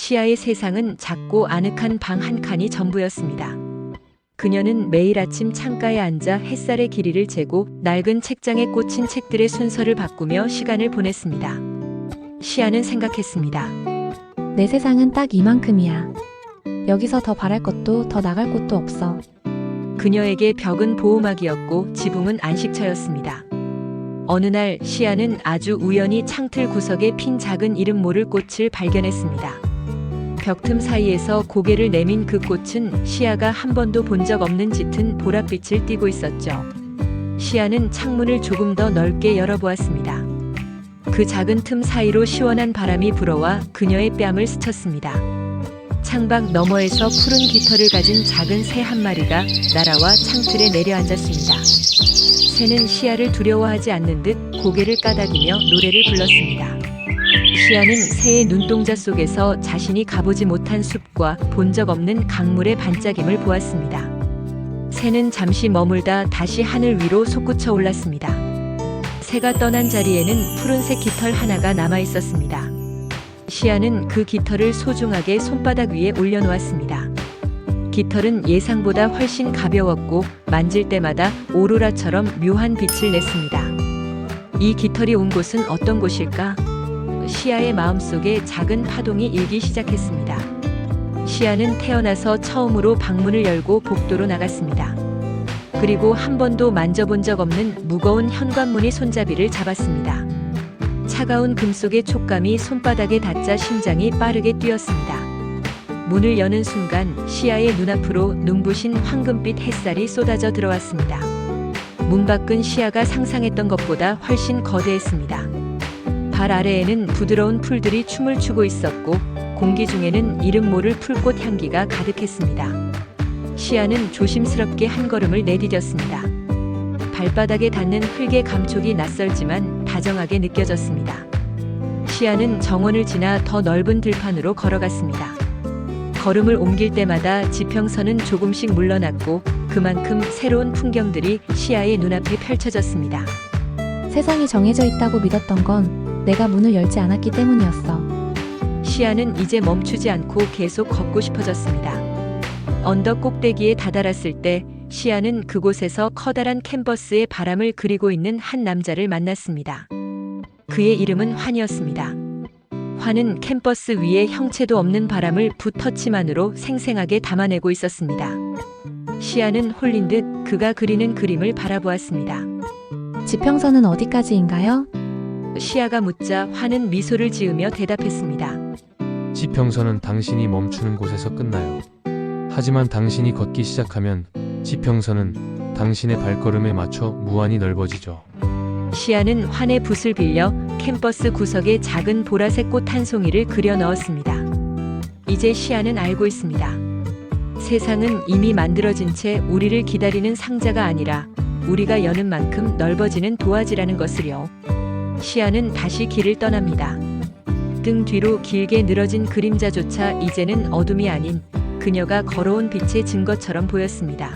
시아의 세상은 작고 아늑한 방 한 칸이 전부였습니다. 그녀는 매일 아침 창가에 앉아 햇살의 길이를 재고 낡은 책장에 꽂힌 책들의 순서를 바꾸며 시간을 보냈습니다. 시아는 생각했습니다. 내 세상은 딱 이만큼이야. 여기서 더 바랄 것도 더 나갈 곳도 없어. 그녀에게 벽은 보호막이었고 지붕은 안식처였습니다. 어느 날 시아는 아주 우연히 창틀 구석에 핀 작은 이름 모를 꽃을 발견했습니다. 벽틈 사이에서 고개를 내민 그 꽃은 시아가 한 번도 본 적 없는 짙은 보랏빛을 띠고 있었죠. 시아는 창문을 조금 더 넓게 열어보았습니다. 그 작은 틈 사이로 시원한 바람이 불어와 그녀의 뺨을 스쳤습니다. 창밖 너머에서 푸른 깃털을 가진 작은 새 한 마리가 날아와 창틀에 내려앉았습니다. 새는 시아를 두려워하지 않는 듯 고개를 까닥이며 노래를 불렀습니다. 시아는 새의 눈동자 속에서 자신이 가보지 못한 숲과 본 적 없는 강물의 반짝임을 보았습니다. 새는 잠시 머물다 다시 하늘 위로 솟구쳐 올랐습니다. 새가 떠난 자리에는 푸른색 깃털 하나가 남아 있었습니다. 시아는 그 깃털을 소중하게 손바닥 위에 올려놓았습니다. 깃털은 예상보다 훨씬 가벼웠고 만질 때마다 오로라처럼 묘한 빛을 냈습니다. 이 깃털이 온 곳은 어떤 곳일까? 시아의 마음속에 작은 파동이 일기 시작했습니다. 시아는 태어나서 처음으로 방문을 열고 복도로 나갔습니다. 그리고 한 번도 만져본 적 없는 무거운 현관문이 손잡이를 잡았습니다. 차가운 금속의 촉감이 손바닥에 닿자 심장이 빠르게 뛰었습니다. 문을 여는 순간 시아의 눈앞으로 눈부신 황금빛 햇살이 쏟아져 들어왔습니다. 문 밖은 시아가 상상했던 것보다 훨씬 거대했습니다. 발 아래에는 부드러운 풀들이 춤을 추고 있었고 공기 중에는 이름 모를 풀꽃 향기가 가득했습니다. 시아는 조심스럽게 한 걸음을 내디뎠습니다. 발바닥에 닿는 흙의 감촉이 낯설지만 다정하게 느껴졌습니다. 시아는 정원을 지나 더 넓은 들판으로 걸어갔습니다. 걸음을 옮길 때마다 지평선은 조금씩 물러났고 그만큼 새로운 풍경들이 시아의 눈앞에 펼쳐졌습니다. 세상이 정해져 있다고 믿었던 건 내가 문을 열지 않았기 때문이었어. 시아는 이제 멈추지 않고 계속 걷고 싶어졌습니다. 언덕 꼭대기에 다다랐을 때 시아는 그곳에서 커다란 캔버스에 바람을 그리고 있는 한 남자를 만났습니다. 그의 이름은 환이었습니다. 환은 캔버스 위에 형체도 없는 바람을 붓터치만으로 생생하게 담아내고 있었습니다. 시아는 홀린 듯 그가 그리는 그림을 바라보았습니다. 지평선은 어디까지인가요? 시아가 묻자 환은 미소를 지으며 대답했습니다. 지평선은 당신이 멈추는 곳에서 끝나요. 하지만 당신이 걷기 시작하면 지평선은 당신의 발걸음에 맞춰 무한히 넓어지죠. 시아는 환의 붓을 빌려 캠퍼스 구석에 작은 보라색 꽃 한 송이를 그려 넣었습니다. 이제 시아는 알고 있습니다. 세상은 이미 만들어진 채 우리를 기다리는 상자가 아니라 우리가 여는 만큼 넓어지는 도화지라는 것을요. 시아는 다시 길을 떠납니다. 등 뒤로 길게 늘어진 그림자조차 이제는 어둠이 아닌 그녀가 걸어온 빛의 증거처럼 보였습니다.